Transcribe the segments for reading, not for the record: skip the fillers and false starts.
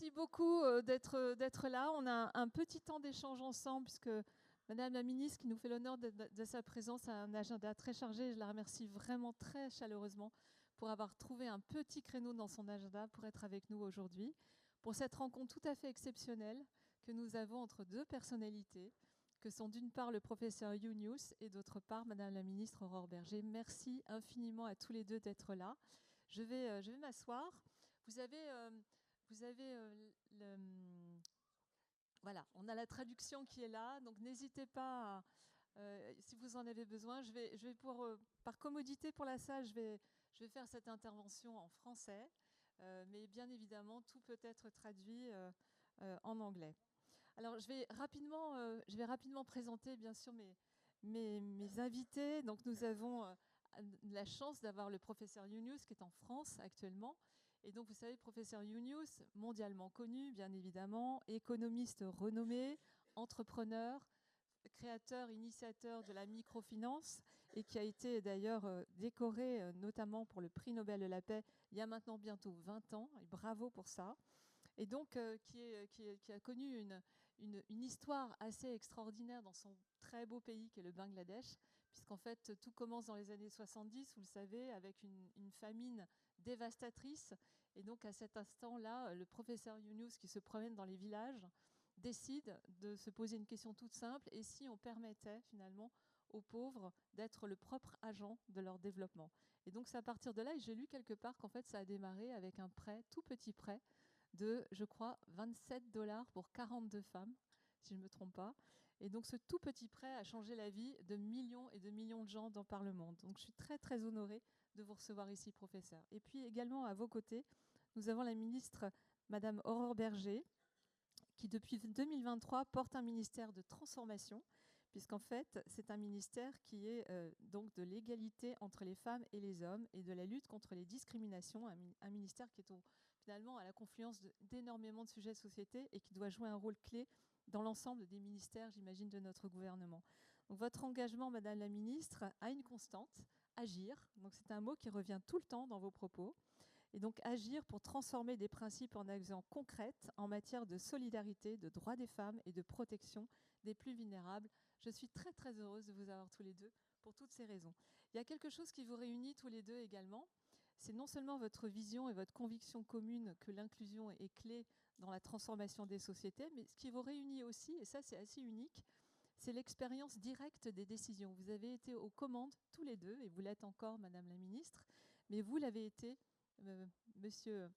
Merci beaucoup d'être là. On a un petit temps d'échange ensemble puisque Madame la Ministre, qui nous fait l'honneur de sa présence, a un agenda très chargé. Je la remercie vraiment très chaleureusement pour avoir trouvé un petit créneau dans son agenda pour être avec nous aujourd'hui, pour cette rencontre tout à fait exceptionnelle que nous avons entre deux personnalités, que sont d'une part le professeur Yunus et d'autre part Madame la Ministre Aurore Bergé. Merci infiniment à tous les deux d'être là. Je vais m'asseoir. Vous avez voilà, on a la traduction qui est là, donc n'hésitez pas, si vous en avez besoin. Je vais pouvoir, par commodité pour la salle, je vais faire cette intervention en français, mais bien évidemment, tout peut être traduit en anglais. Alors, je vais rapidement présenter, bien sûr, mes invités. Donc, nous avons la chance d'avoir le professeur Yunus qui est en France actuellement. Et donc, vous savez, le professeur Yunus, mondialement connu, bien évidemment, économiste renommé, entrepreneur, créateur, initiateur de la microfinance et qui a été d'ailleurs décoré notamment pour le Prix Nobel de la Paix il y a maintenant bientôt 20 ans. Et bravo pour ça. Et donc, qui a connu une histoire assez extraordinaire dans son très beau pays qui est le Bangladesh, puisqu'en fait, tout commence dans les années 70, vous le savez, avec une famine dévastatrice. Et donc, à cet instant-là, le professeur Yunus, qui se promène dans les villages, décide de se poser une question toute simple, et si on permettait finalement aux pauvres d'être le propre agent de leur développement. Et donc, c'est à partir de là, et j'ai lu quelque part qu'en fait, ça a démarré avec un prêt, tout petit prêt, de, je crois, $27 pour 42 femmes, si je ne me trompe pas. Et donc, ce tout petit prêt a changé la vie de millions et de millions de gens par le monde. Donc, je suis très, très honorée de vous recevoir ici, professeur. Et puis, également, à vos côtés, nous avons la ministre, Madame Aurore Bergé, qui, depuis 2023, porte un ministère de transformation, puisqu'en fait, c'est un ministère qui est donc de l'égalité entre les femmes et les hommes et de la lutte contre les discriminations, un ministère qui est finalement à la confluence d'énormément de sujets de société et qui doit jouer un rôle clé dans l'ensemble des ministères, j'imagine, de notre gouvernement. Donc, votre engagement, Madame la Ministre, a une constante, agir. Donc, c'est un mot qui revient tout le temps dans vos propos. Et donc, agir pour transformer des principes en actions concrètes en matière de solidarité, de droits des femmes et de protection des plus vulnérables. Je suis très, très heureuse de vous avoir tous les deux pour toutes ces raisons. Il y a quelque chose qui vous réunit tous les deux également. C'est non seulement votre vision et votre conviction commune que l'inclusion est clé dans la transformation des sociétés, mais ce qui vous réunit aussi, et ça c'est assez unique, c'est l'expérience directe des décisions. Vous avez été aux commandes tous les deux, et vous l'êtes encore, Madame la Ministre, mais vous l'avez été, Monsieur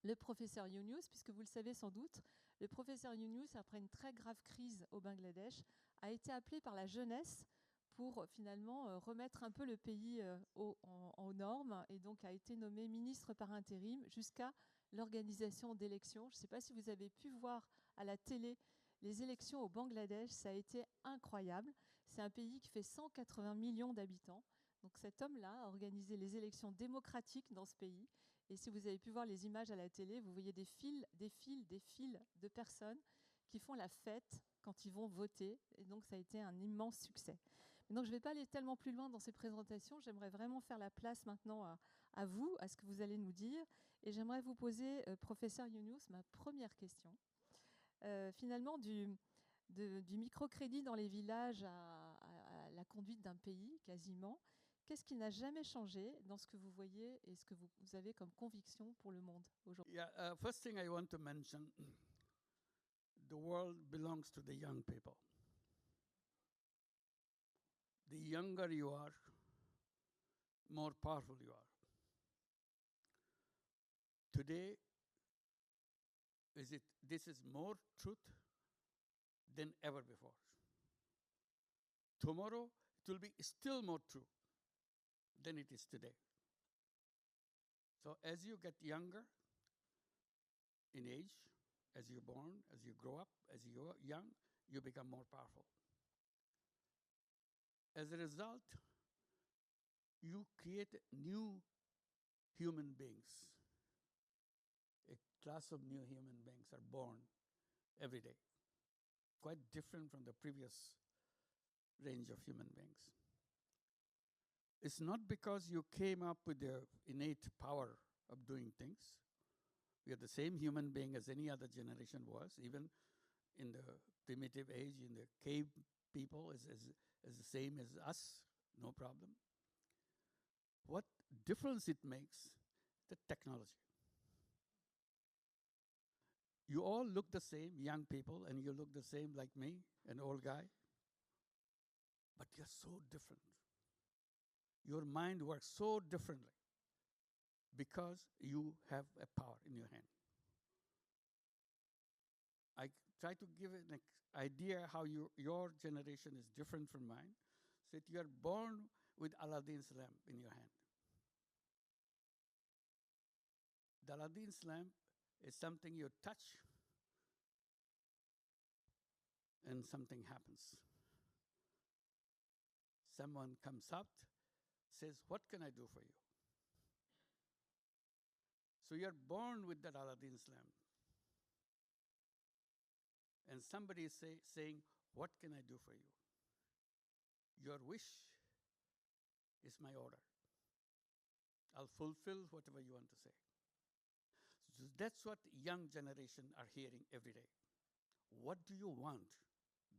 le professeur Yunus, puisque vous le savez sans doute, le professeur Yunus, après une très grave crise au Bangladesh, a été appelé par la jeunesse pour finalement remettre un peu le pays aux normes, et donc a été nommé ministre par intérim jusqu'à l'organisation d'élections. Je ne sais pas si vous avez pu voir à la télé les élections au Bangladesh, ça a été incroyable. C'est un pays qui fait 180 millions d'habitants. Donc cet homme-là a organisé les élections démocratiques dans ce pays. Et si vous avez pu voir les images à la télé, vous voyez des files de personnes qui font la fête quand ils vont voter. Et donc ça a été un immense succès. Donc, je ne vais pas aller tellement plus loin dans ces présentations. J'aimerais vraiment faire la place maintenant à vous, à ce que vous allez nous dire. Et j'aimerais vous poser, professeur Yunus, ma première question. Finalement, du microcrédit dans les villages à la conduite d'un pays, quasiment, qu'est-ce qui n'a jamais changé dans ce que vous voyez et ce que vous avez comme conviction pour le monde aujourd'hui? Yeah, first thing I want to mention, the world belongs to the young people. The younger you are, more powerful you are. Today, this is more truth than ever before. Tomorrow, it will be still more true than it is today. So as you get younger in age, as you're born, as you grow up, as you're young, you become more powerful. As a result, you create new human beings. A class of new human beings are born every day, quite different from the previous range of human beings. It's not because you came up with the innate power of doing things. We are the same human being as any other generation was, even in the primitive age, in the cave people is the same as us, no problem. What difference it makes? The technology. You all look the same, young people, and you look the same like me, an old guy, but you're so different. Your mind works so differently because you have a power in your hand. I try to give an idea how your generation is different from mine. So that you are born with Aladdin's lamp in your hand. The Aladdin's lamp is something you touch and something happens. Someone comes up, says, "What can I do for you?" So you're born with that Aladdin's lamp. And somebody is saying, "What can I do for you?" Your wish is my order. I'll fulfill whatever you want to say. So that's what young generation are hearing every day. What do you want?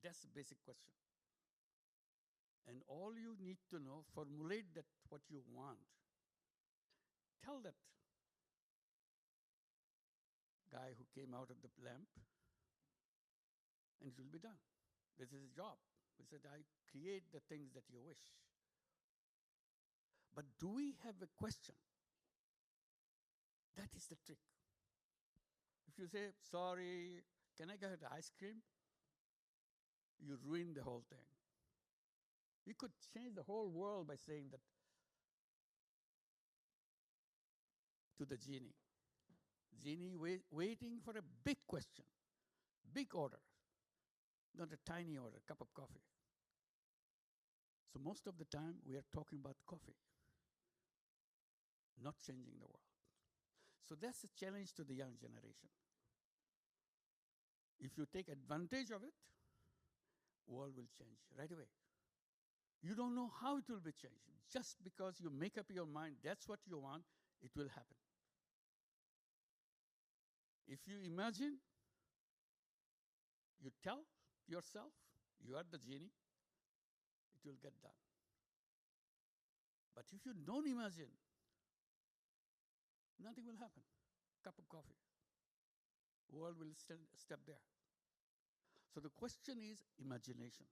That's the basic question. And all you need to know, formulate that what you want. Tell that guy who came out of the lamp, and it will be done. This is his job. He said, I create the things that you wish. But do we have a question? That is the trick. If you say, "Sorry, can I get ice cream?" you ruin the whole thing. You could change the whole world by saying that to the genie. Genie waiting for a big question, big order, not a tiny order, cup of coffee. So most of the time we are talking about coffee, not changing the world. So that's a challenge to the young generation. If you take advantage of it, world will change right away. You don't know how it will be changed. Just because you make up your mind that's what you want, it will happen. If you imagine, you tell yourself you are the genie, it will get done. But if you don't imagine, nothing will happen. Cup of coffee. World will step there. So the question is imagination.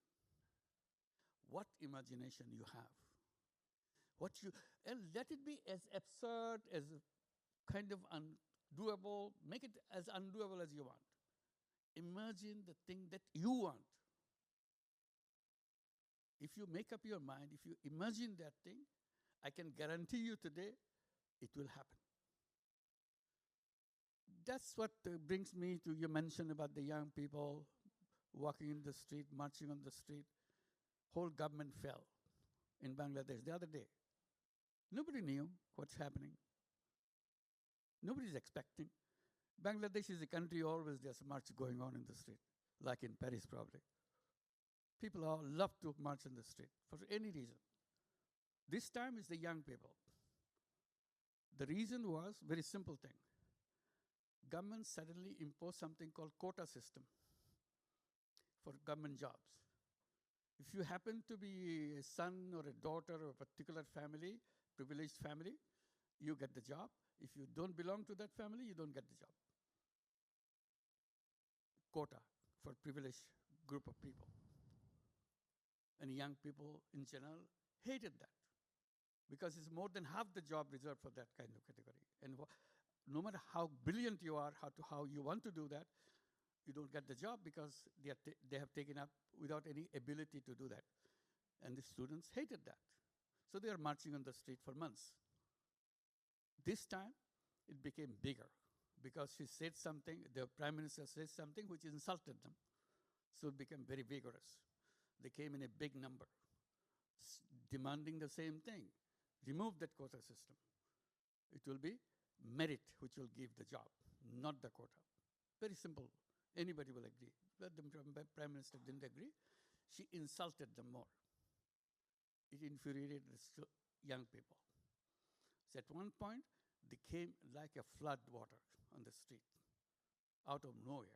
What imagination you have. And let it be as absurd, as kind of undoable, make it as undoable as you want. Imagine the thing that you want. If you make up your mind, if you imagine that thing, I can guarantee you today, it will happen. That's what brings me to your mention about the young people walking in the street, marching on the street. Whole government fell in Bangladesh the other day. Nobody knew what's happening. Nobody's expecting. Bangladesh is a country always there's a march going on in the street, like in Paris probably. People all love to march in the street for any reason. This time is the young people. The reason was very simple thing. Government suddenly imposed something called quota system for government jobs. If you happen to be a son or a daughter of a particular family, privileged family, you get the job. If you don't belong to that family, you don't get the job. Quota for privileged group of people. And young people in general hated that because it's more than half the job reserved for that kind of category. And no matter how brilliant you are, how you want to do that, you don't get the job because they have taken up without any ability to do that. And the students hated that. So they are marching on the street for months. This time, it became bigger because she said something, the Prime Minister said something which insulted them. So it became very vigorous. They came in a big number, demanding the same thing. Remove that quota system. It will be merit which will give the job, not the quota. Very simple. Anybody will agree. But the Prime Minister didn't agree. She insulted them more. It infuriated the young people. So at one point, they came like a flood water on the street, out of nowhere.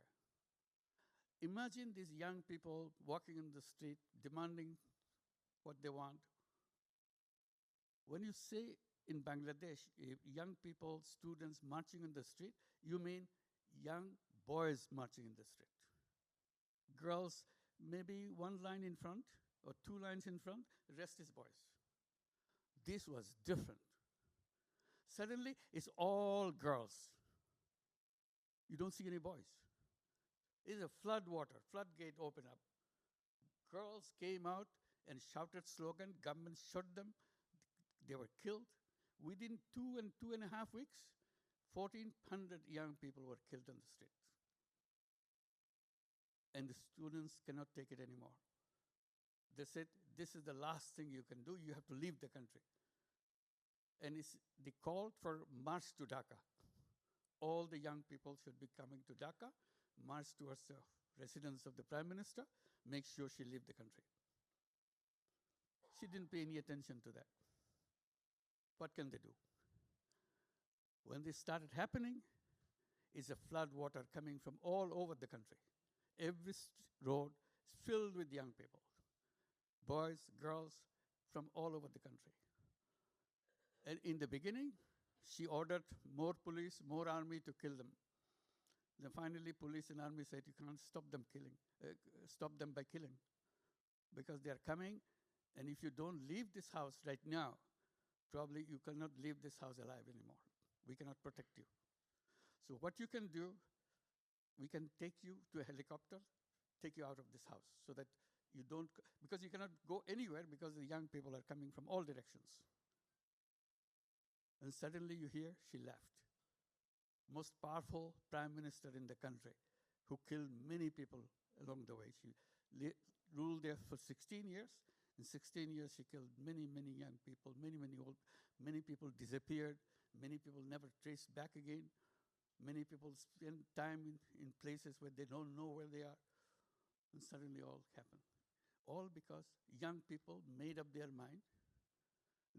Imagine these young people walking in the street, demanding what they want. When you say in Bangladesh, young people, students marching in the street, you mean young boys marching in the street. Girls, maybe one line in front or two lines in front, the rest is boys. This was different. Suddenly, it's all girls. You don't see any boys. It's a flood water, floodgate opened up. Girls came out and shouted slogan, government shot them, they were killed. Within 2.5 weeks, 1,400 young people were killed on the streets. And the students cannot take it anymore. They said, this is the last thing you can do, you have to leave the country. And they called for march to Dhaka. All the young people should be coming to Dhaka, march towards the residence of the Prime Minister, make sure she leave the country. She didn't pay any attention to that. What can they do? When this started happening, is a flood water coming from all over the country. Every road is filled with young people, boys, girls, from all over the country. And in the beginning, she ordered more police, more army to kill them. Then finally, police and army said, you can't stop them by killing, because they are coming, and if you don't leave this house right now, probably you cannot leave this house alive anymore. We cannot protect you. So what you can do, we can take you to a helicopter, take you out of this house, so that you don't, because you cannot go anywhere because the young people are coming from all directions. And suddenly you hear she left. Most powerful prime minister in the country, who killed many people along the way. She ruled there for 16 years. In 16 years, she killed many, many young people, many people disappeared, many people never traced back again. Many people spend time in places where they don't know where they are. And suddenly all happened. All because young people made up their mind.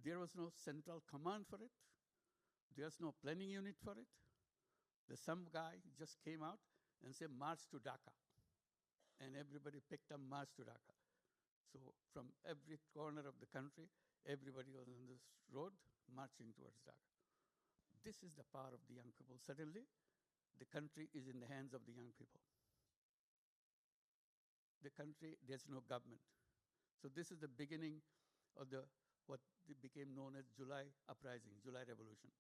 There was no central command for it. There's no planning unit for it. Some guy just came out and said, march to Dhaka. And everybody picked up march to Dhaka. So from every corner of the country, everybody was on this road marching towards Dhaka. This is the power of the young people. Suddenly, the country is in the hands of the young people. The country, there's no government. So this is the beginning of what became known as July uprising, July revolution.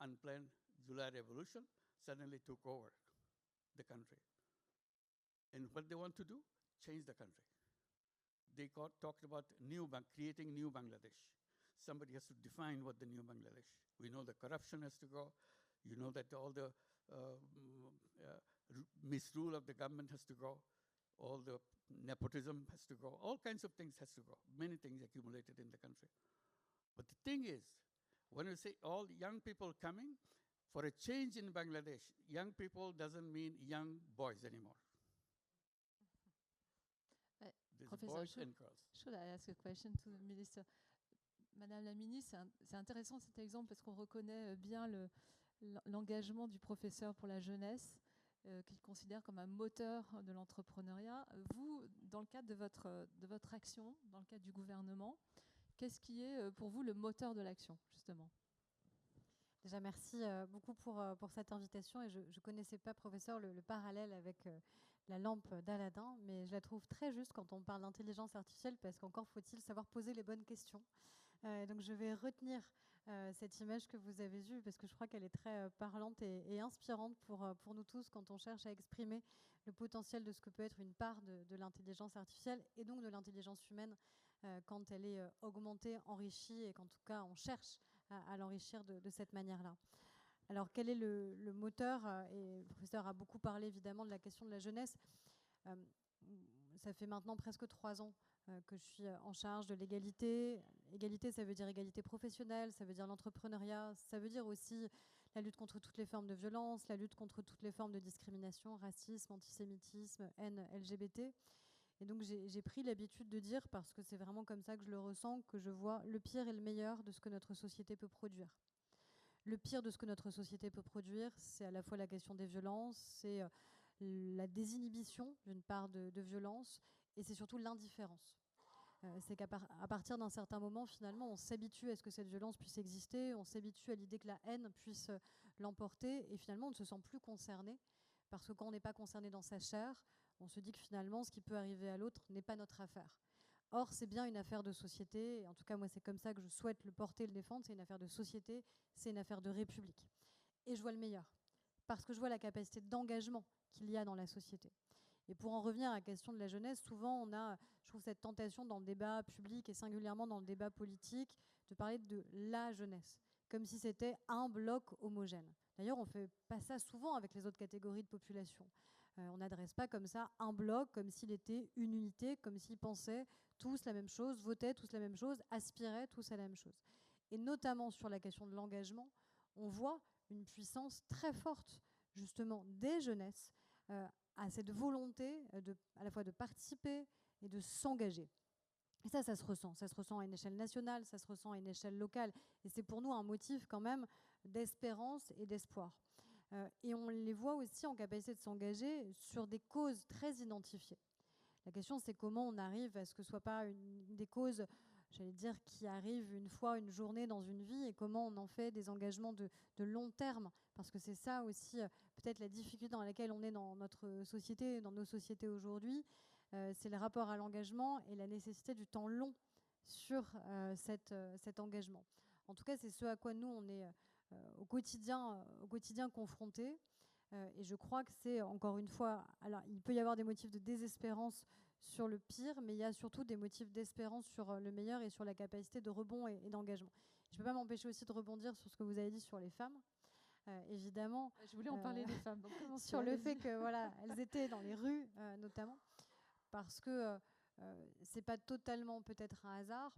Unplanned July revolution suddenly took over the country. And what they want to do? Change the country. They talked about creating new Bangladesh. Somebody has to define what the new Bangladesh. We know the corruption has to go. You know that all the misrule of the government has to go. All the nepotism has to go. All kinds of things has to go. Many things accumulated in the country. But the thing is, when we say all young people coming, for a change in Bangladesh, young people doesn't mean young boys anymore. Professor, should I ask a question to the Minister? Madame la Ministre, c'est intéressant cet exemple parce qu'on reconnaît bien l'engagement du professeur pour la jeunesse, qu'il considère comme un moteur de l'entrepreneuriat. Vous, dans le cadre de votre action, dans le cadre du gouvernement, qu'est-ce qui est pour vous le moteur de l'action, justement? Déjà, merci beaucoup pour cette invitation. Et je ne connaissais pas, professeur, le parallèle avec la lampe d'Aladin, mais je la trouve très juste quand on parle d'intelligence artificielle, parce qu'encore faut-il savoir poser les bonnes questions. Donc je vais retenir cette image que vous avez vue, parce que je crois qu'elle est très parlante et inspirante pour nous tous quand on cherche à exprimer le potentiel de ce que peut être une part de l'intelligence artificielle et donc de l'intelligence humaine quand elle est augmentée, enrichie, et qu'en tout cas on cherche à l'enrichir de cette manière-là. Alors quel est le moteur? Et le professeur a beaucoup parlé évidemment de la question de la jeunesse. Ça fait maintenant presque 3 ans que je suis en charge de l'égalité. Égalité, ça veut dire égalité professionnelle, ça veut dire l'entrepreneuriat, ça veut dire aussi la lutte contre toutes les formes de violence, la lutte contre toutes les formes de discrimination, racisme, antisémitisme, haine LGBT. Et donc j'ai pris l'habitude de dire, parce que c'est vraiment comme ça que je le ressens, que je vois le pire et le meilleur de ce que notre société peut produire. le pire de ce que notre société peut produire, c'est à la fois la question des violences, c'est la désinhibition d'une part de violence, et c'est surtout l'indifférence. C'est qu'à partir d'un certain moment, finalement, on s'habitue à ce que cette violence puisse exister, on s'habitue à l'idée que la haine puisse l'emporter, et finalement, on ne se sent plus concerné, parce que quand on n'est pas concerné dans sa chair, on se dit que finalement, ce qui peut arriver à l'autre n'est pas notre affaire. Or, c'est bien une affaire de société, et en tout cas, moi, c'est comme ça que je souhaite le porter et le défendre, c'est une affaire de société, c'est une affaire de république. Et je vois le meilleur, parce que je vois la capacité d'engagement qu'il y a dans la société. Et pour en revenir à la question de la jeunesse, souvent on a, je trouve, cette tentation dans le débat public et singulièrement dans le débat politique de parler de la jeunesse, comme si c'était un bloc homogène. D'ailleurs, on ne fait pas ça souvent avec les autres catégories de population. On n'adresse pas comme ça un bloc, comme s'il était une unité, comme s'ils pensaient tous la même chose, votaient tous la même chose, aspiraient tous à la même chose. Et notamment sur la question de l'engagement, on voit une puissance très forte, justement, des jeunesses, à cette volonté à la fois de participer et de s'engager. Et ça se ressent. Ça se ressent à une échelle nationale, ça se ressent à une échelle locale. Et c'est pour nous un motif quand même d'espérance et d'espoir. Et on les voit aussi en capacité de s'engager sur des causes très identifiées. La question, c'est comment on arrive à ce que ce ne soit pas des causes, j'allais dire, qui arrivent une fois, une journée dans une vie, et comment on en fait des engagements de long terme. Parce que c'est ça aussi, peut-être la difficulté dans laquelle on est dans notre société, dans nos sociétés aujourd'hui, c'est le rapport à l'engagement et la nécessité du temps long sur cet engagement. En tout cas, c'est ce à quoi nous, on est au quotidien confrontés. Et je crois que c'est, encore une fois, alors il peut y avoir des motifs de désespérance sur le pire, mais il y a surtout des motifs d'espérance sur le meilleur et sur la capacité de rebond et d'engagement. Je ne peux pas m'empêcher aussi de rebondir sur ce que vous avez dit sur les femmes. Évidemment. Je voulais en parler des femmes. Donc sur le fait que voilà, elles étaient dans les rues, notamment, parce que c'est pas totalement peut-être un hasard.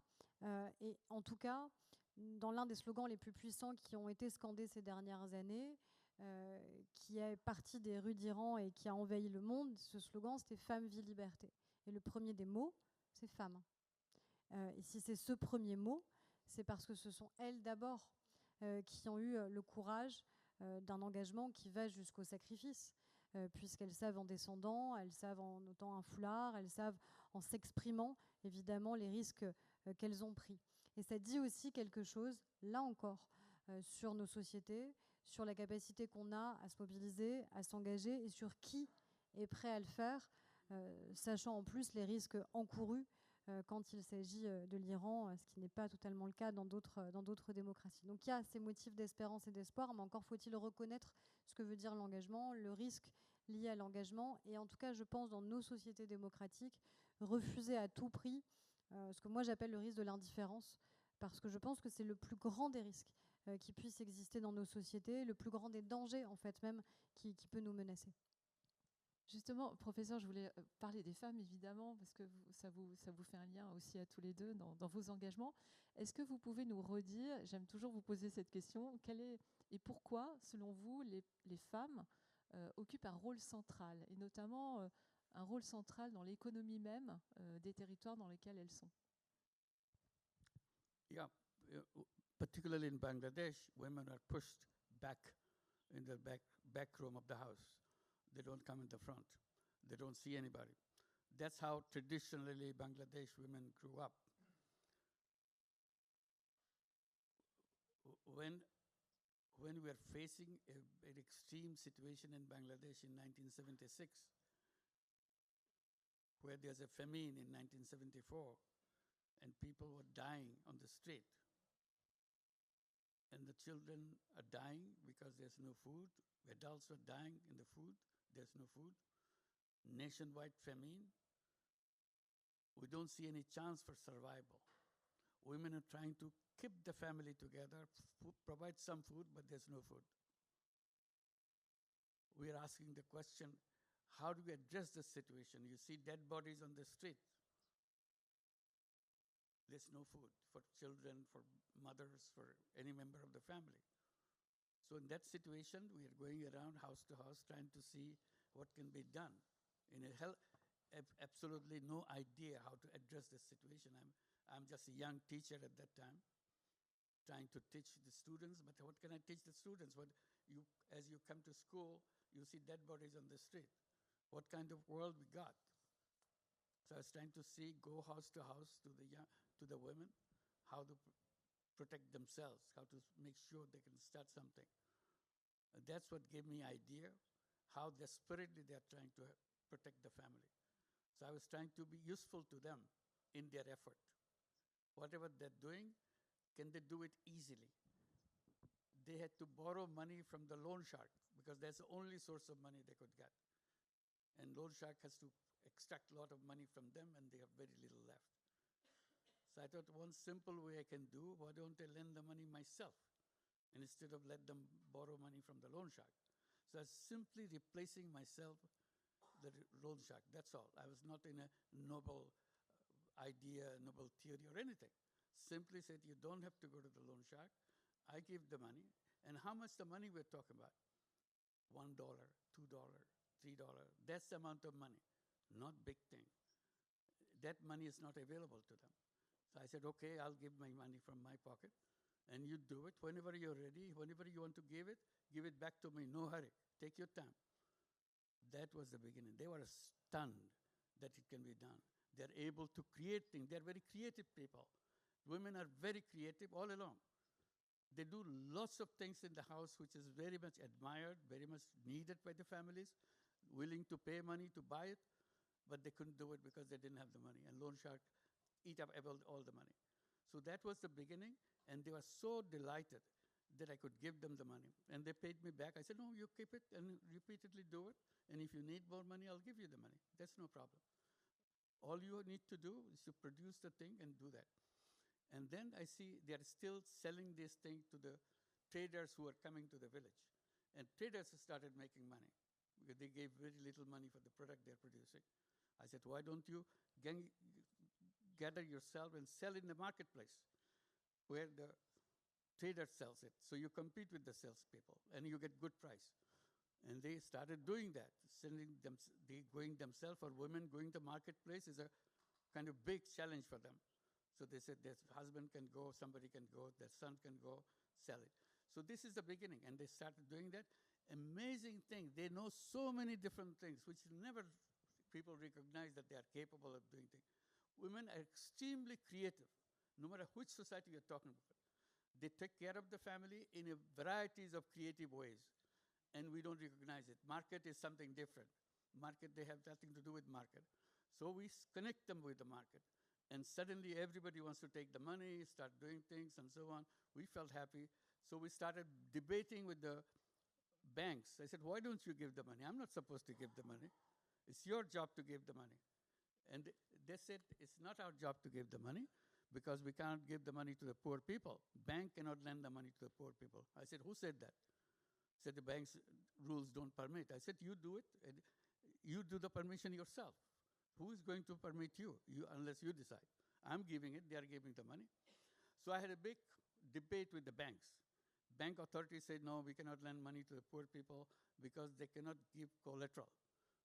Et en tout cas, dans l'un des slogans les plus puissants qui ont été scandés ces dernières années, qui est parti des rues d'Iran et qui a envahi le monde, ce slogan, c'était « Femme, vie, liberté ». Et le premier des mots, c'est « femme ». Et si c'est ce premier mot, c'est parce que ce sont elles d'abord qui ont eu le courage d'un engagement qui va jusqu'au sacrifice, puisqu'elles savent en descendant, elles savent en ôtant un foulard, elles savent en s'exprimant, évidemment, les risques qu'elles ont pris. Et ça dit aussi quelque chose, là encore, sur nos sociétés, sur la capacité qu'on a à se mobiliser, à s'engager, et sur qui est prêt à le faire, sachant en plus les risques encourus quand il s'agit de l'Iran, ce qui n'est pas totalement le cas dans d'autres démocraties. Donc il y a ces motifs d'espérance et d'espoir, mais encore faut-il reconnaître ce que veut dire l'engagement, le risque lié à l'engagement, et en tout cas, je pense, dans nos sociétés démocratiques, refuser à tout prix ce que moi j'appelle le risque de l'indifférence, parce que je pense que c'est le plus grand des risques qui puisse exister dans nos sociétés, le plus grand des dangers, en fait, même, qui peut nous menacer. Justement, professeur, je voulais parler des femmes, évidemment, parce que ça vous fait un lien aussi à tous les deux dans vos engagements. Est-ce que vous pouvez nous redire, j'aime toujours vous poser cette question, quel est et pourquoi, selon vous, les femmes occupent un rôle central, et notamment un rôle central dans l'économie même des territoires dans lesquels elles sont? Yeah, particularly in Bangladesh, women are pushed back in the back room of the house. They don't come in the front. They don't see anybody. That's how traditionally Bangladesh women grew up. When we are facing an extreme situation in Bangladesh in 1976, where there's a famine in 1974, and people were dying on the street, and the children are dying because there's no food, adults are dying in the food, there's no food, nationwide famine, we don't see any chance for survival. Women are trying to keep the family together, provide some food, but there's no food. We are asking the question, how do we address this situation? You see dead bodies on the street. There's no food for children, for mothers, for any member of the family. So in that situation, we are going around house to house trying to see what can be done. In a absolutely no idea how to address this situation. I'm just a young teacher at that time, trying to teach the students, but what can I teach the students? As you come to school, you see dead bodies on the street. What kind of world we got? So I was trying to go house to house to the women, how to protect themselves, how to make sure they can start something. That's what gave me idea how desperately they're trying to protect the family. So I was trying to be useful to them in their effort. Whatever they're doing, can they do it easily? They had to borrow money from the loan shark because that's the only source of money they could get. And loan shark has to extract a lot of money from them, and they have very little left. So I thought one simple way I can do, why don't I lend the money myself? And instead of let them borrow money from the loan shark. So I was simply replacing myself, the loan shark, that's all. I was not in a noble idea, noble theory or anything. Simply said, you don't have to go to the loan shark. I give the money. And how much the money we're talking about? $1, $2, $3. That's the amount of money, not big thing. That money is not available to them. So I said, okay, I'll give my money from my pocket. And you do it whenever you're ready, whenever you want to give it back to me, no hurry, take your time. That was the beginning. They were stunned that it can be done. They're able to create things. They're very creative people. Women are very creative all along. They do lots of things in the house which is very much admired, very much needed by the families, willing to pay money to buy it, but they couldn't do it because they didn't have the money. And loan shark eat up all the money. So that was the beginning, and they were so delighted that I could give them the money. And they paid me back. I said, no, you keep it and repeatedly do it. And if you need more money, I'll give you the money. That's no problem. All you need to do is to produce the thing and do that. And then I see they're still selling this thing to the traders who are coming to the village. And traders started making money because they gave very little money for the product they're producing. I said, why don't you gather yourself and sell in the marketplace where the trader sells it. So you compete with the salespeople and you get good price. And they started doing that, going themselves, or women going to marketplace is a kind of big challenge for them. So they said their husband can go, somebody can go, their son can go, sell it. So this is the beginning, and they started doing that. Amazing thing, they know so many different things, which never people recognize that they are capable of doing things. Women are extremely creative, no matter which society you're talking about. They take care of the family in a varieties of creative ways, and we don't recognize it. Market is something different. Market, they have nothing to do with market. So we connect them with the market. And suddenly everybody wants to take the money, start doing things, and so on. We felt happy. So we started debating with the banks. I said, why don't you give the money? I'm not supposed to give the money. It's your job to give the money. And they said, it's not our job to give the money because we cannot give the money to the poor people. Bank cannot lend the money to the poor people. I said, who said that? Said the bank's rules don't permit. I said, you do it, and you do the permission yourself. Who is going to permit you unless you decide? I'm giving it, they are giving the money. So I had a big debate with the banks. Bank authorities said, no, we cannot lend money to the poor people because they cannot give collateral.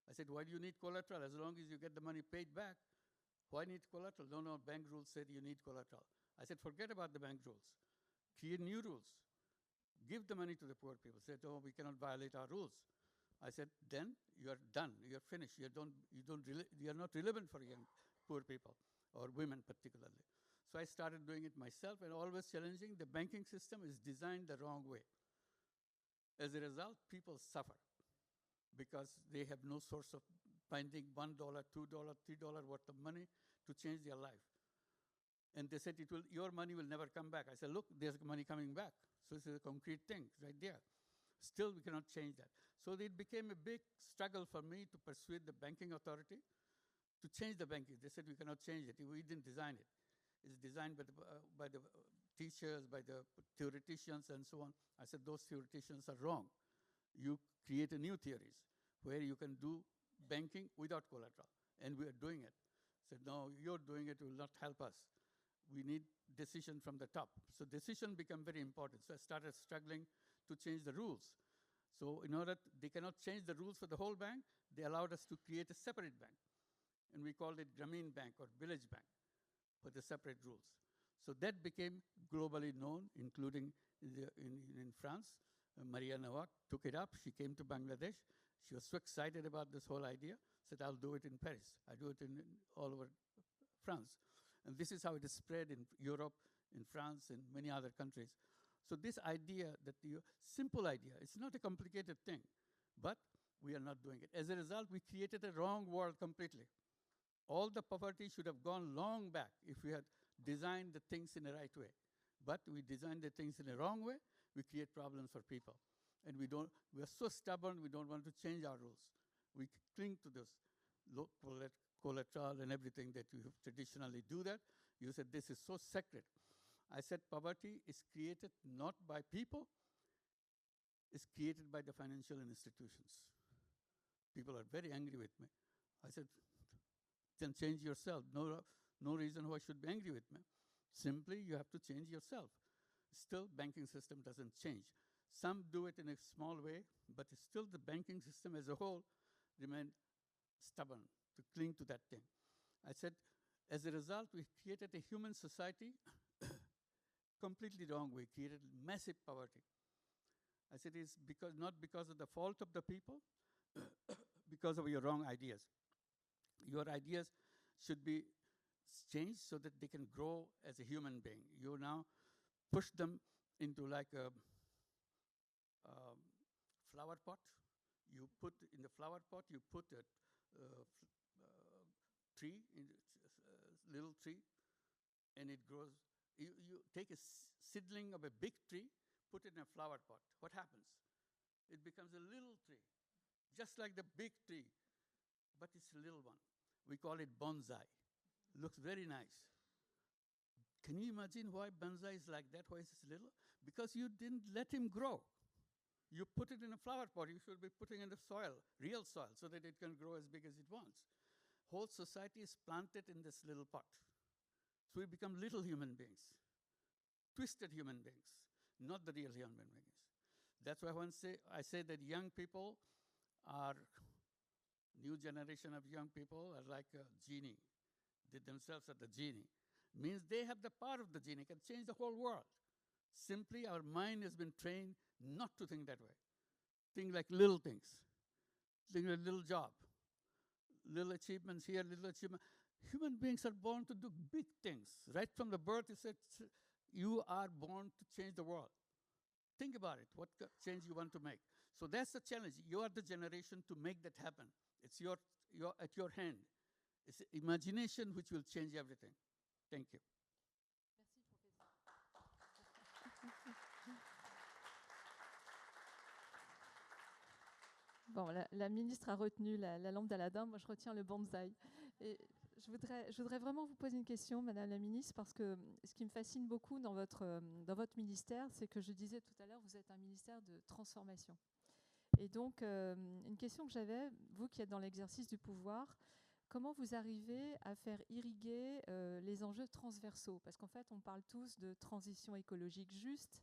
I said, why do you need collateral? As long as you get the money paid back, why need collateral? No, bank rules said you need collateral. I said, forget about the bank rules. Create new rules. Give the money to the poor people. Said, oh, we cannot violate our rules. I said, then you are done. You are finished. You are not relevant for young poor people or women particularly. So I started doing it myself and always challenging the banking system is designed the wrong way. As a result, people suffer because they have no source of finding $1, $2, $3 worth of money to change their life. And they said, your money will never come back. I said, look, there's money coming back. So it's a concrete thing right there. Still, we cannot change that. So it became a big struggle for me to persuade the banking authority to change the banking. They said, we cannot change it. We didn't design it. It's designed by the teachers, by the theoreticians, and so on. I said, those theoreticians are wrong. You create a new theories where you can do banking without collateral. And we are doing it. I said, no, you're doing it will not help us. We need decision from the top. So decision became very important. So I started struggling to change the rules. So in order, they cannot change the rules for the whole bank, they allowed us to create a separate bank. And we called it Grameen Bank or Village Bank for the separate rules. So that became globally known, including in France. Maria Nawak took it up. She came to Bangladesh. She was so excited about this whole idea, said, I'll do it in Paris. I do it in all over France. And this is how it is spread in Europe, in France, and many other countries. So this idea, that the simple idea, it's not a complicated thing, but we are not doing it. As a result, we created a wrong world completely. All the poverty should have gone long back if we had designed the things in the right way. But we designed the things in the wrong way, we create problems for people. And we are so stubborn, we don't want to change our rules. We cling to this collateral and everything that you traditionally do that. You said this is so sacred. I said poverty is created not by people, it's created by the financial institutions. People are very angry with me. I said, then change yourself. No reason why I should be angry with me. Simply, you have to change yourself. Still, banking system doesn't change. Some do it in a small way, but still the banking system as a whole remained stubborn to cling to that thing. I said, as a result, we created a human society completely wrong way, created massive poverty. I said, it's not because of the fault of the people, because of your wrong ideas. Your ideas should be changed so that they can grow as a human being. You now push them into like a flower pot. You put in the flower pot, you put a tree, little tree, and it grows. You take a seedling of a big tree, put it in a flower pot. What happens? It becomes a little tree, just like the big tree, but it's a little one. We call it bonsai. Looks very nice. Can you imagine why bonsai is like that? Why is it little? Because you didn't let him grow. You put it in a flower pot. You should be putting in the soil, real soil, so that it can grow as big as it wants. Whole society is planted in this little pot. So we become little human beings, twisted human beings, not the real human beings. That's why I say that young people are, new generation of young people are like a genie. They themselves are the genie. Means they have the power of the genie, can change the whole world. Simply our mind has been trained not to think that way. Think like little things. Think like little job. Little achievements here, little achievement. Human beings are born to do big things. Right from the birth, it said, you are born to change the world. Think about it, what change you want to make. So that's the challenge. You are the generation to make that happen. It's at your hand. It's imagination which will change everything. Thank you. Bon, la ministre a retenu la lampe d'Aladin, moi je retiens le bonsaï. Et je voudrais vraiment vous poser une question, Madame la ministre, parce que ce qui me fascine beaucoup dans votre ministère, c'est que je disais tout à l'heure, vous êtes un ministère de transformation. Et donc, une question que j'avais, vous qui êtes dans l'exercice du pouvoir, comment vous arrivez à faire irriguer les enjeux transversaux? Parce qu'en fait, on parle tous de transition écologique juste,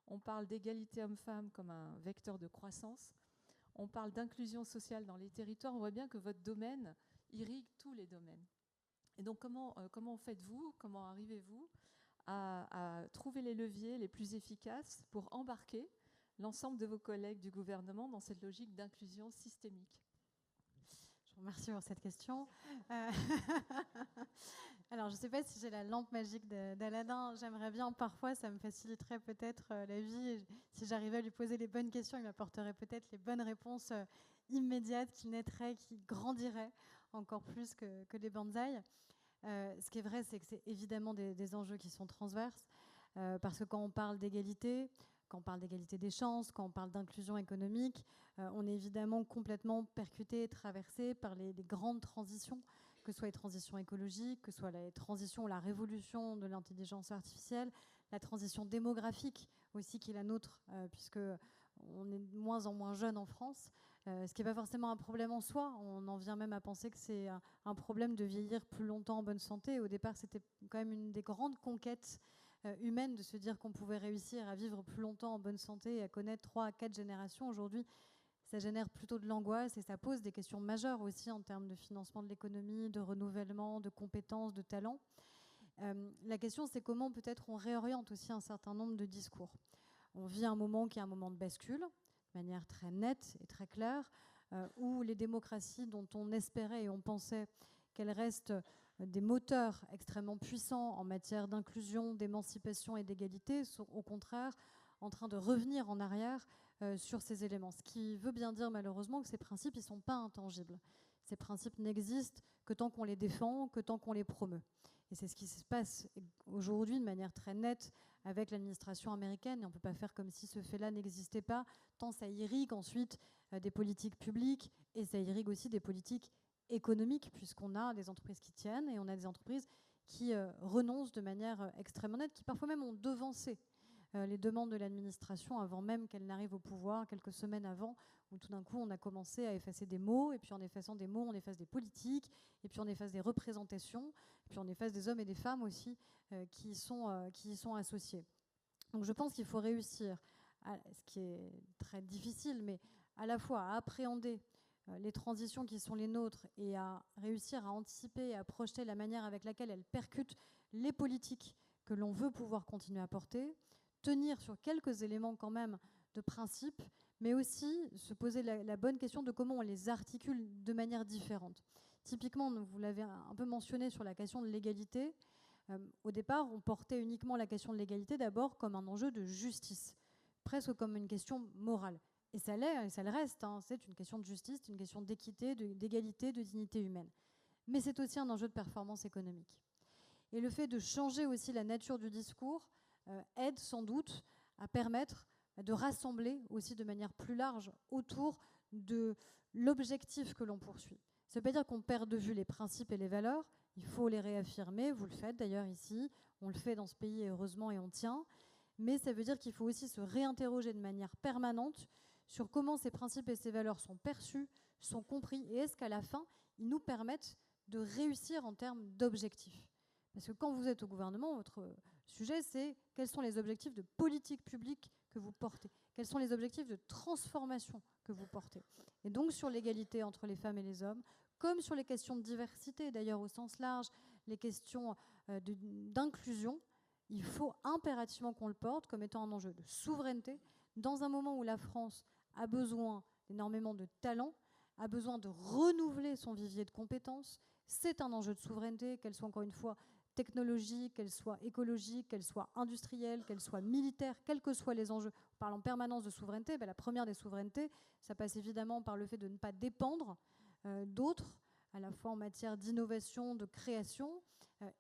on parle d'égalité homme-femme comme un vecteur de croissance, on parle d'inclusion sociale dans les territoires, on voit bien que votre domaine irrigue tous les domaines. Et donc, comment faites-vous, comment arrivez-vous à trouver les leviers les plus efficaces pour embarquer l'ensemble de vos collègues du gouvernement dans cette logique d'inclusion systémique? Je vous remercie pour cette question. Alors, je ne sais pas si j'ai la lampe magique d'Aladin. J'aimerais bien, parfois, ça me faciliterait peut-être la vie. Si j'arrivais à lui poser les bonnes questions, il m'apporterait peut-être les bonnes réponses immédiates qui naîtraient, qui grandiraient encore plus que les bonsaïs. Ce qui est vrai, c'est que c'est évidemment des enjeux qui sont transverses. Parce que quand on parle d'égalité, quand on parle d'égalité des chances, quand on parle d'inclusion économique, on est évidemment complètement percuté et traversé par les grandes transitions, que ce soit les transitions écologiques, que ce soit la transition ou la révolution de l'intelligence artificielle, la transition démographique aussi qui est la nôtre, puisqu'on est de moins en moins jeunes en France, ce qui n'est pas forcément un problème en soi. On en vient même à penser que c'est un problème de vieillir plus longtemps en bonne santé. Au départ, c'était quand même une des grandes conquêtes humaine de se dire qu'on pouvait réussir à vivre plus longtemps en bonne santé et à connaître 3 à 4 générations. Aujourd'hui, ça génère plutôt de l'angoisse et ça pose des questions majeures aussi en termes de financement de l'économie, de renouvellement, de compétences, de talents. La question, c'est comment peut-être on réoriente aussi un certain nombre de discours. On vit un moment qui est un moment de bascule, de manière très nette et très claire, où les démocraties dont on espérait et on pensait qu'elles restent des moteurs extrêmement puissants en matière d'inclusion, d'émancipation et d'égalité, sont au contraire en train de revenir en arrière sur ces éléments. Ce qui veut bien dire malheureusement que ces principes, ils ne sont pas intangibles. Ces principes n'existent que tant qu'on les défend, que tant qu'on les promeut. Et c'est ce qui se passe aujourd'hui de manière très nette avec l'administration américaine. Et on ne peut pas faire comme si ce fait-là n'existait pas, tant ça irrigue ensuite des politiques publiques et ça irrigue aussi des politiques économiques, puisqu'on a des entreprises qui tiennent et on a des entreprises qui renoncent de manière extrêmement nette, qui parfois même ont devancé les demandes de l'administration avant même qu'elle n'arrive au pouvoir, quelques semaines avant, où tout d'un coup on a commencé à effacer des mots, et puis en effaçant des mots, on efface des politiques, et puis on efface des représentations, et puis on efface des hommes et des femmes aussi qui y sont associés. Donc je pense qu'il faut réussir, ce qui est très difficile, mais à la fois à appréhender les transitions qui sont les nôtres et à réussir à anticiper et à projeter la manière avec laquelle elles percutent les politiques que l'on veut pouvoir continuer à porter, tenir sur quelques éléments quand même de principe, mais aussi se poser la bonne question de comment on les articule de manière différente. Typiquement, vous l'avez un peu mentionné sur la question de l'égalité. Au départ, on portait uniquement la question de l'égalité d'abord comme un enjeu de justice, presque comme une question morale. Et ça l'est, et ça le reste. C'est une question de justice, c'est une question d'équité, d'égalité, de dignité humaine. Mais c'est aussi un enjeu de performance économique. Et le fait de changer aussi la nature du discours aide sans doute à permettre de rassembler aussi de manière plus large autour de l'objectif que l'on poursuit. Ça ne veut pas dire qu'on perd de vue les principes et les valeurs, il faut les réaffirmer, vous le faites d'ailleurs ici, on le fait dans ce pays heureusement et on tient, mais ça veut dire qu'il faut aussi se réinterroger de manière permanente sur comment ces principes et ces valeurs sont perçus, sont compris, et est-ce qu'à la fin, ils nous permettent de réussir en termes d'objectifs. Parce que quand vous êtes au gouvernement, votre sujet, c'est quels sont les objectifs de politique publique que vous portez, quels sont les objectifs de transformation que vous portez. Et donc sur l'égalité entre les femmes et les hommes, comme sur les questions de diversité, d'ailleurs au sens large, les questions d'inclusion, il faut impérativement qu'on le porte comme étant un enjeu de souveraineté, dans un moment où la France a besoin énormément de talent, a besoin de renouveler son vivier de compétences. C'est un enjeu de souveraineté, qu'elle soit encore une fois technologique, qu'elle soit écologique, qu'elle soit industrielle, qu'elle soit militaire, quels que soient les enjeux. On parle en permanence de souveraineté. La première des souverainetés, ça passe évidemment par le fait de ne pas dépendre d'autres, à la fois en matière d'innovation, de création,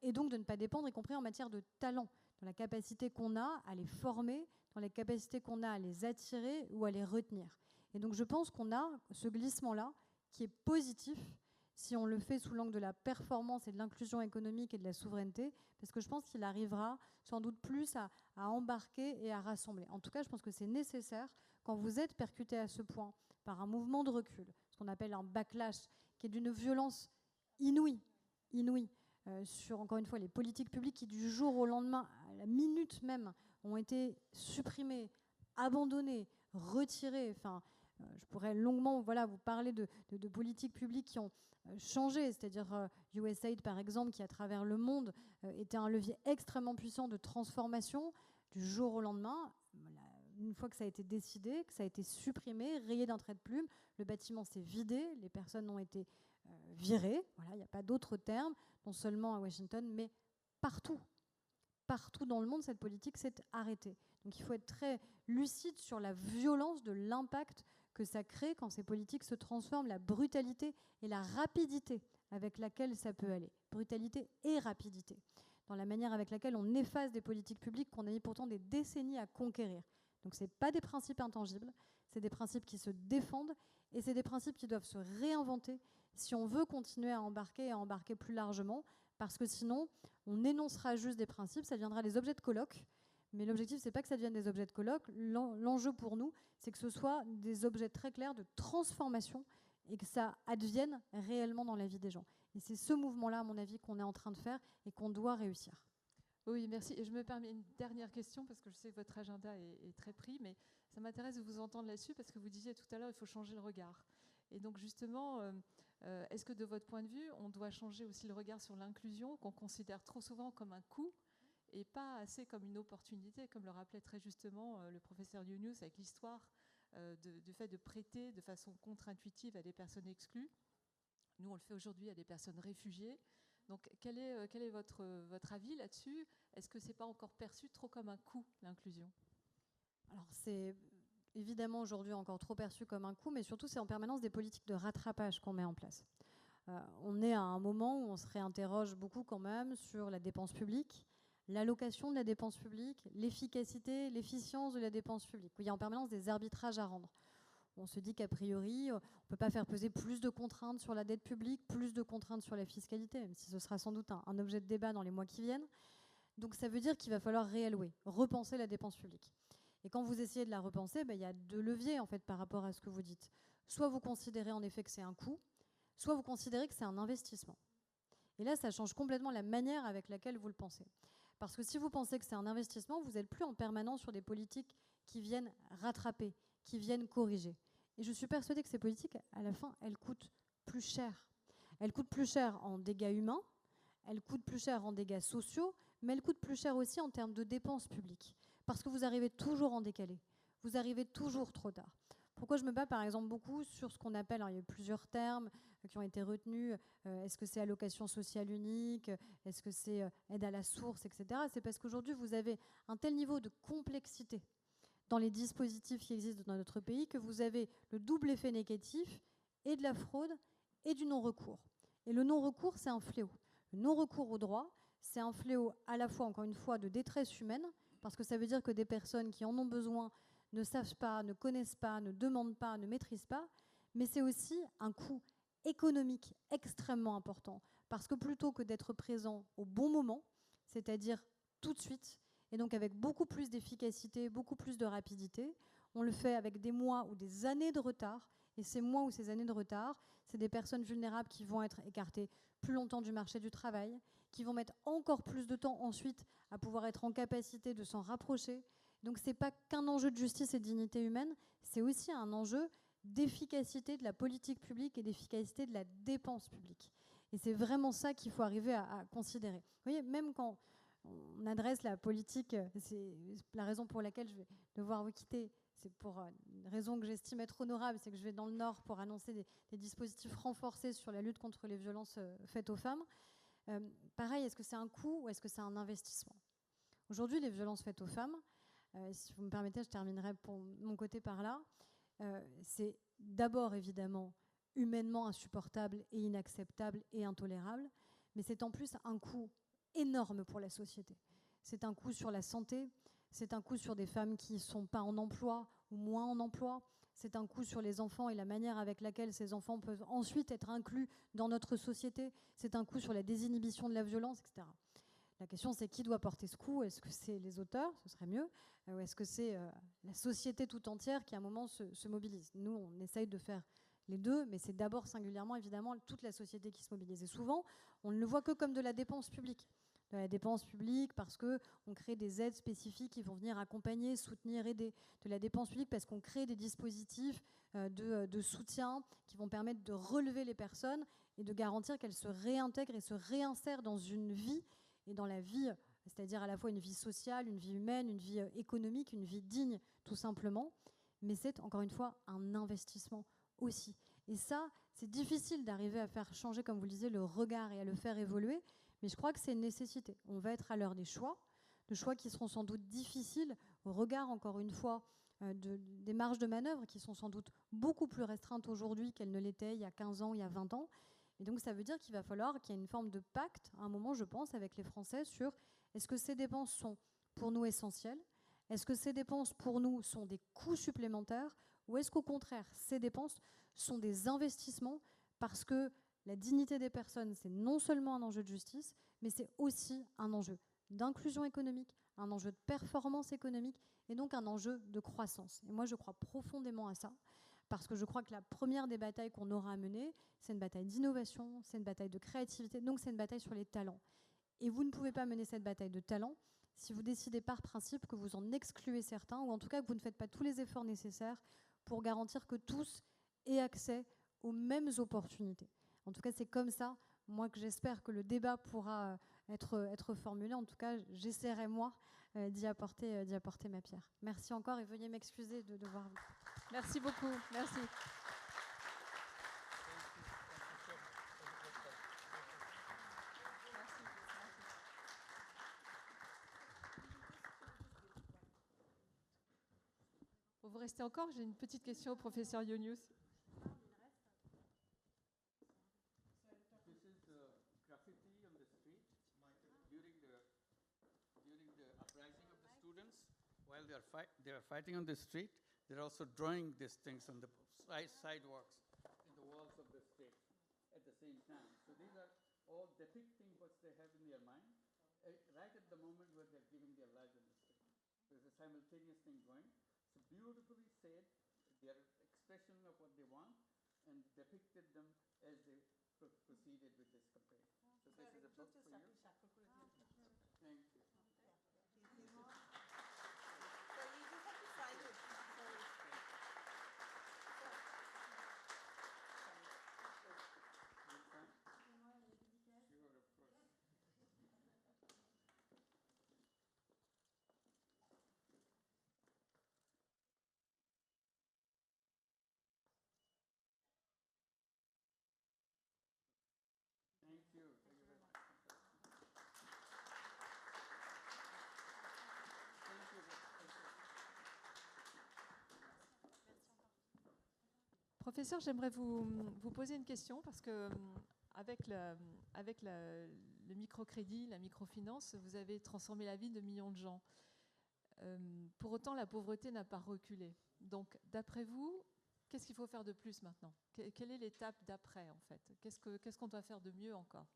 et donc de ne pas dépendre, y compris en matière de talent, dans la capacité qu'on a à les former, dans les capacités qu'on a à les attirer ou à les retenir. Et donc je pense qu'on a ce glissement-là qui est positif si on le fait sous l'angle de la performance et de l'inclusion économique et de la souveraineté, parce que je pense qu'il arrivera sans doute plus à embarquer et à rassembler. En tout cas, je pense que c'est nécessaire, quand vous êtes percuté à ce point par un mouvement de recul, ce qu'on appelle un backlash, qui est d'une violence inouïe, sur, encore une fois, les politiques publiques qui, du jour au lendemain, à la minute même, ont été supprimées, abandonnées, retirées. Enfin, je pourrais longuement vous parler de politiques publiques qui ont changé, c'est-à-dire USAID, par exemple, qui, à travers le monde, était un levier extrêmement puissant de transformation. Du jour au lendemain, une fois que ça a été décidé, que ça a été supprimé, rayé d'un trait de plume, le bâtiment s'est vidé, les personnes ont été virées. Voilà, il n'y a pas d'autre terme, non seulement à Washington, mais partout. Partout dans le monde, cette politique s'est arrêtée. Donc il faut être très lucide sur la violence de l'impact que ça crée quand ces politiques se transforment, la brutalité et la rapidité avec laquelle ça peut aller. Brutalité et rapidité. Dans la manière avec laquelle on efface des politiques publiques qu'on a mis pourtant des décennies à conquérir. Donc ce n'est pas des principes intangibles, c'est des principes qui se défendent et c'est des principes qui doivent se réinventer si on veut continuer à embarquer et à embarquer plus largement, parce que sinon, on énoncera juste des principes, ça deviendra des objets de colloque. Mais l'objectif, c'est pas que ça devienne des objets de colloque. L'enjeu pour nous, c'est que ce soit des objets très clairs de transformation et que ça advienne réellement dans la vie des gens. Et c'est ce mouvement-là, à mon avis, qu'on est en train de faire et qu'on doit réussir. Oui, merci. Et je me permets une dernière question, parce que je sais que votre agenda est très pris, mais ça m'intéresse de vous entendre là-dessus, parce que vous disiez tout à l'heure, il faut changer le regard. Et donc justement, Est-ce que de votre point de vue, on doit changer aussi le regard sur l'inclusion, qu'on considère trop souvent comme un coût et pas assez comme une opportunité, comme le rappelait très justement le professeur Yunus avec l'histoire du fait de prêter de façon contre-intuitive à des personnes exclues. Nous, on le fait aujourd'hui à des personnes réfugiées. Donc, quel est votre avis là-dessus? Est-ce que ce n'est pas encore perçu trop comme un coût, l'inclusion? Alors, c'est évidemment aujourd'hui encore trop perçu comme un coût, mais surtout, c'est en permanence des politiques de rattrapage qu'on met en place. On est à un moment où on se réinterroge beaucoup quand même sur la dépense publique, l'allocation de la dépense publique, l'efficacité, l'efficience de la dépense publique. Il y a en permanence des arbitrages à rendre. On se dit qu'a priori, on ne peut pas faire peser plus de contraintes sur la dette publique, plus de contraintes sur la fiscalité, même si ce sera sans doute un objet de débat dans les mois qui viennent. Donc ça veut dire qu'il va falloir réallouer, repenser la dépense publique. Et quand vous essayez de la repenser, il y a deux leviers en fait, par rapport à ce que vous dites. Soit vous considérez en effet que c'est un coût, soit vous considérez que c'est un investissement. Et là, ça change complètement la manière avec laquelle vous le pensez. Parce que si vous pensez que c'est un investissement, vous n'êtes plus en permanence sur des politiques qui viennent rattraper, qui viennent corriger. Et je suis persuadée que ces politiques, à la fin, elles coûtent plus cher. Elles coûtent plus cher en dégâts humains, elles coûtent plus cher en dégâts sociaux, mais elles coûtent plus cher aussi en termes de dépenses publiques. Parce que vous arrivez toujours en décalé. Vous arrivez toujours trop tard. Pourquoi je me bats par exemple beaucoup sur ce qu'on appelle, alors il y a eu plusieurs termes qui ont été retenus, est-ce que c'est allocation sociale unique, est-ce que c'est aide à la source, etc. C'est parce qu'aujourd'hui vous avez un tel niveau de complexité dans les dispositifs qui existent dans notre pays que vous avez le double effet négatif et de la fraude et du non-recours. Et le non-recours, c'est un fléau. Le non-recours au droit, c'est un fléau à la fois, encore une fois, de détresse humaine, parce que ça veut dire que des personnes qui en ont besoin ne savent pas, ne connaissent pas, ne demandent pas, ne maîtrisent pas, mais c'est aussi un coût économique extrêmement important, parce que plutôt que d'être présent au bon moment, c'est-à-dire tout de suite, et donc avec beaucoup plus d'efficacité, beaucoup plus de rapidité, on le fait avec des mois ou des années de retard, et ces mois ou ces années de retard, c'est des personnes vulnérables qui vont être écartées plus longtemps du marché du travail, qui vont mettre encore plus de temps ensuite à pouvoir être en capacité de s'en rapprocher. Donc ce n'est pas qu'un enjeu de justice et de dignité humaine, c'est aussi un enjeu d'efficacité de la politique publique et d'efficacité de la dépense publique. Et c'est vraiment ça qu'il faut arriver à considérer. Vous voyez, même quand on adresse la politique, c'est la raison pour laquelle je vais devoir vous quitter, c'est pour une raison que j'estime être honorable, c'est que je vais dans le Nord pour annoncer des dispositifs renforcés sur la lutte contre les violences faites aux femmes. Pareil, est-ce que c'est un coût ou est-ce que c'est un investissement? Aujourd'hui, les violences faites aux femmes, si vous me permettez, je terminerai pour mon côté par là, c'est d'abord évidemment humainement insupportable et inacceptable et intolérable, mais c'est en plus un coût énorme pour la société. C'est un coût sur la santé, c'est un coût sur des femmes qui ne sont pas en emploi ou moins en emploi, c'est un coût sur les enfants et la manière avec laquelle ces enfants peuvent ensuite être inclus dans notre société, c'est un coût sur la désinhibition de la violence, etc. La question, c'est qui doit porter ce coup? Est-ce que c'est les auteurs? Ce serait mieux. Ou est-ce que c'est la société tout entière qui, à un moment, se mobilise? Nous, on essaye de faire les deux, mais c'est d'abord singulièrement, évidemment, toute la société qui se mobilise. Et souvent, on ne le voit que comme de la dépense publique. De la dépense publique parce qu'on crée des aides spécifiques qui vont venir accompagner, soutenir, aider. De la dépense publique parce qu'on crée des dispositifs de soutien qui vont permettre de relever les personnes et de garantir qu'elles se réintègrent et se réinsèrent dans une vie et dans la vie, c'est-à-dire à la fois une vie sociale, une vie humaine, une vie économique, une vie digne, tout simplement. Mais c'est, encore une fois, un investissement aussi. Et ça, c'est difficile d'arriver à faire changer, comme vous le disiez, le regard et à le faire évoluer, mais je crois que c'est une nécessité. On va être à l'heure des choix qui seront sans doute difficiles, au regard, encore une fois, des marges de manœuvre qui sont sans doute beaucoup plus restreintes aujourd'hui qu'elles ne l'étaient il y a 15 ans, il y a 20 ans. Et donc ça veut dire qu'il va falloir qu'il y ait une forme de pacte, à un moment, je pense, avec les Français sur est-ce que ces dépenses sont pour nous essentielles? Est-ce que ces dépenses pour nous sont des coûts supplémentaires? Ou est-ce qu'au contraire, ces dépenses sont des investissements parce que la dignité des personnes, c'est non seulement un enjeu de justice, mais c'est aussi un enjeu d'inclusion économique, un enjeu de performance économique et donc un enjeu de croissance. Et moi, je crois profondément à ça. Parce que je crois que la première des batailles qu'on aura à mener, c'est une bataille d'innovation, c'est une bataille de créativité, donc c'est une bataille sur les talents. Et vous ne pouvez pas mener cette bataille de talents si vous décidez par principe que vous en excluez certains, ou en tout cas que vous ne faites pas tous les efforts nécessaires pour garantir que tous aient accès aux mêmes opportunités. En tout cas, c'est comme ça, moi, que j'espère que le débat pourra être formulé. En tout cas, j'essaierai, moi, d'y apporter ma pierre. Merci encore et veuillez m'excuser de devoir vous. Merci beaucoup. Merci. Vous restez encore? J'ai une petite question au professeur Yunus. While they are fighting on the street, they're also drawing these things on the sidewalks, in the walls of the street at the same time. So these are all depicting what they have in their mind, right at the moment where they're giving their lives on the street. There's a simultaneous thing going. So beautifully said, their expression of what they want, and depicted them as they proceeded with this campaign. So this is a book for you. Thank you. Professeur, j'aimerais vous poser une question parce que avec le microcrédit, la microfinance, vous avez transformé la vie de millions de gens. Pour autant, la pauvreté n'a pas reculé. Donc, d'après vous, qu'est-ce qu'il faut faire de plus maintenant? Quelle est l'étape d'après, en fait? Qu'est-ce qu'on doit faire de mieux encore?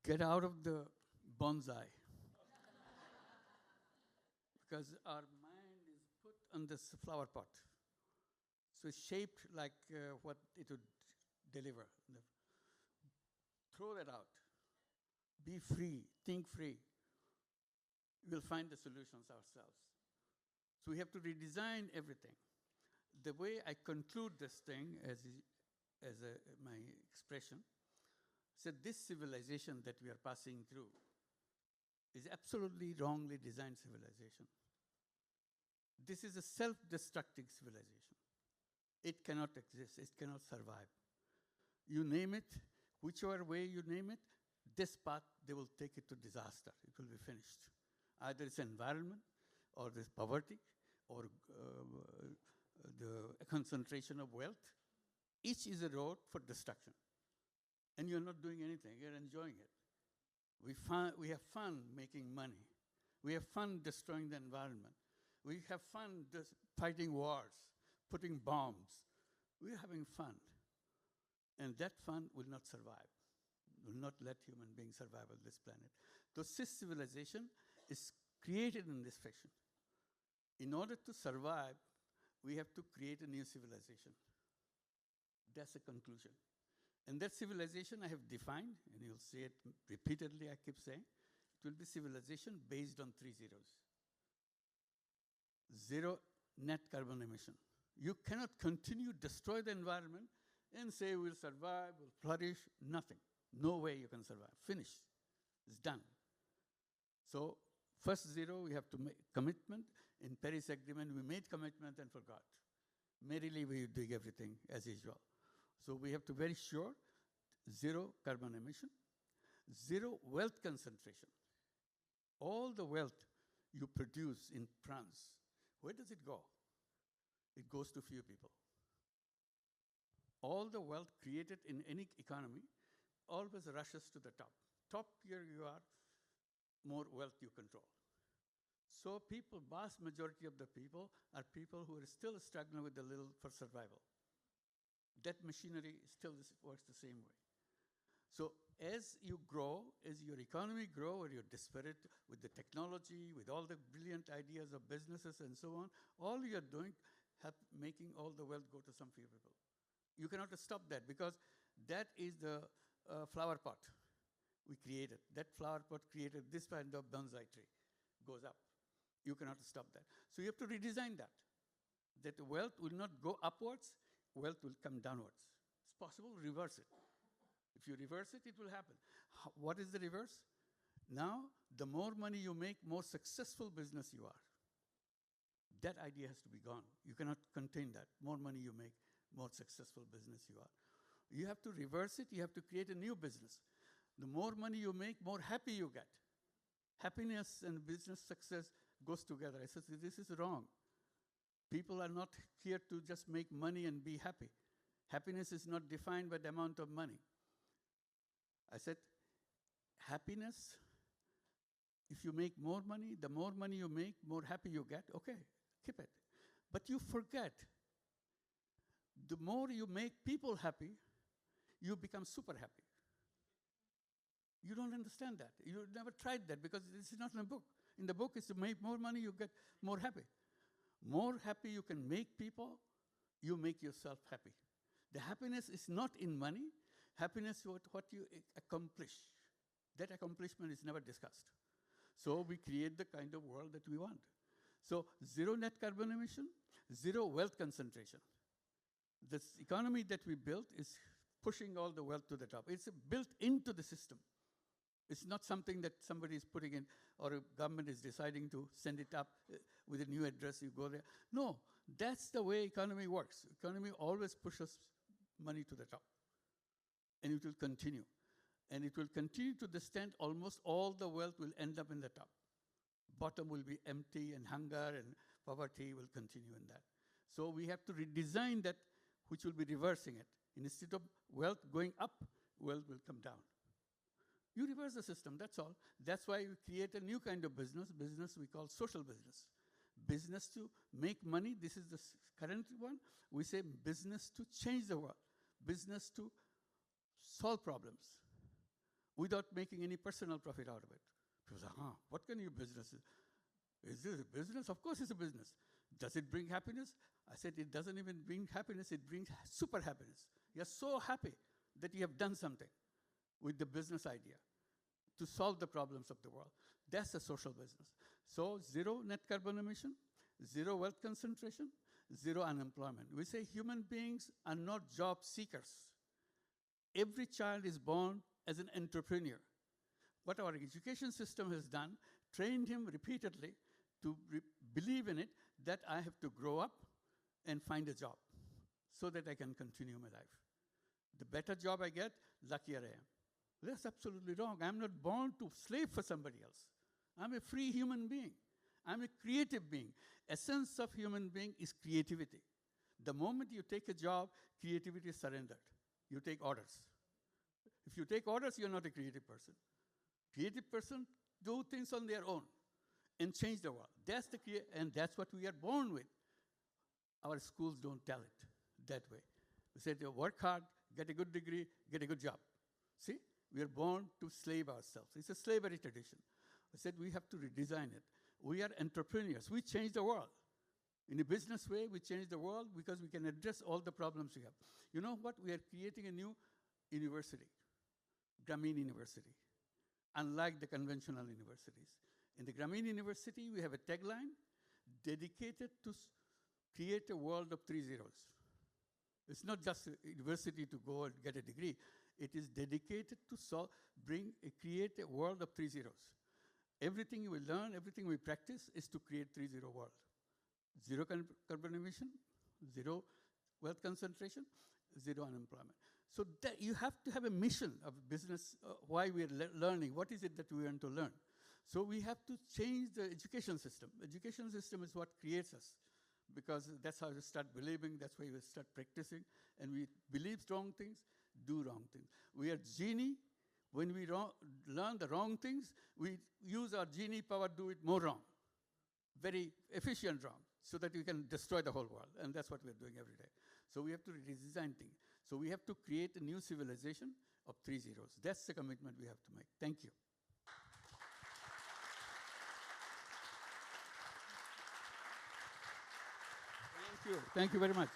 Get out of the bonsai. Because our mind is put on this flower pot. So it's shaped like what it would deliver. Throw that out. Be free. Think free. We'll find the solutions ourselves. So we have to redesign everything. The way I conclude this thing as my expression, said this civilization that we are passing through is absolutely wrongly designed civilization. This is a self-destructive civilization. It cannot exist. It cannot survive. You name it, whichever way you name it, this path, they will take it to disaster. It will be finished. Either it's environment, or there's poverty, or the concentration of wealth. Each is a road for destruction. And you're not doing anything. You're enjoying it. We have fun making money. We have fun destroying the environment. We have fun fighting wars, putting bombs. We're having fun. And that fun will not survive, will not let human beings survive on this planet. So this civilization is created in this fashion. In order to survive, we have to create a new civilization. That's the conclusion. And that civilization I have defined, and you'll see it repeatedly, I keep saying, it will be civilization based on 3 zeros. 0 net carbon emission. You cannot continue to destroy the environment and say we'll survive, we'll flourish, nothing. No way you can survive. Finished. It's done. So first 0, we have to make commitment. In Paris Agreement, we made commitment and forgot. Merrily, we do everything as usual. So we have to be very sure, 0 carbon emission, 0 wealth concentration. All the wealth you produce in France, where does it go? It goes to few people. All the wealth created in any economy always rushes to the top. Top here you are, more wealth you control. So people, vast majority of the people are people who are still struggling with a little for survival. That machinery still works the same way. So as you grow, as your economy grows, or you're disparate with the technology, with all the brilliant ideas of businesses and so on, all you're doing, making all the wealth go to some few people. You cannot stop that because that is the flower pot we created. That flower pot created this kind of bonsai tree, goes up. You cannot stop that. So you have to redesign that. that wealth will not go upwards, wealth will come downwards. It's possible to reverse it. If you reverse it, it will happen. What is the reverse? Now, the more money you make, more successful business you are. That idea has to be gone. You cannot contain that. More money you make, more successful business you are. You have to reverse it. You have to create a new business. The more money you make, more happy you get. Happiness and business success goes together. I said, this is wrong. People are not here to just make money and be happy. Happiness is not defined by the amount of money. I said, happiness, if you make more money, the more money you make, more happy you get. Okay, keep it. But you forget, the more you make people happy, you become super happy. You don't understand that. You never tried that because this is not in the book. In the book, is to make more money, you get more happy. More happy you can make people, you make yourself happy. The happiness is not in money. Happiness is what you accomplish. That accomplishment is never discussed. So we create the kind of world that we want. So zero net carbon emission, zero wealth concentration. This economy that we built is pushing all the wealth to the top. It's built into the system. It's not something that somebody is putting in or a government is deciding to send it up with a new address, you go there. No, that's the way economy works. Economy always pushes money to the top. And it will continue. And it will continue to the extent almost all the wealth will end up in the top. Bottom will be empty and hunger and poverty will continue in that. So we have to redesign that, which will be reversing it. Instead of wealth going up, wealth will come down. You reverse the system, that's all. That's why we create a new kind of business we call social business. Business to make money, this is the current one. We say business to change the world. Business to solve problems without making any personal profit out of it. People say, what kind of business is? Is this a business? Of course it's a business. Does it bring happiness? I said it doesn't even bring happiness, it brings super happiness. You're so happy that you have done something with the business idea to solve the problems of the world. That's a social business. So zero net carbon emission, zero wealth concentration, zero unemployment. We say human beings are not job seekers. Every child is born as an entrepreneur. What our education system has done, trained him repeatedly to believe in it, that I have to grow up and find a job so that I can continue my life. The better job I get, luckier I am. That's absolutely wrong. I'm not born to slave for somebody else. I'm a free human being. I'm a creative being. Essence of human being is creativity. The moment you take a job, creativity is surrendered. You take orders. If you take orders, you're not a creative person. Creative person do things on their own and change the world. That's the and that's what we are born with. Our schools don't tell it that way. We say, work hard, get a good degree, get a good job. See, we are born to slave ourselves. It's a slavery tradition. I said we have to redesign it. We are entrepreneurs. We change the world. In a business way, we change the world because we can address all the problems we have. You know what? We are creating a new university, Grameen University, unlike the conventional universities. In the Grameen University, we have a tagline dedicated to create a world of 3 zeros. It's not just a university to go and get a degree. It is dedicated to create a world of 3 zeros. Everything we learn, everything we practice is to create 3-0 world. Zero carbon emission, zero wealth concentration, zero unemployment. So that you have to have a mission of business, why we are learning, what is it that we want to learn. So we have to change the education system. Education system is what creates us, because that's how we start believing, that's why we start practicing, and we believe wrong things, do wrong things. We are genie. When we learn the wrong things, we use our genie power to do it more wrong, very efficient wrong, so that we can destroy the whole world, and that's what we're doing every day. So we have to redesign things. So we have to create a new civilization of 3 zeros. That's the commitment we have to make. Thank you. Thank you. Thank you very much.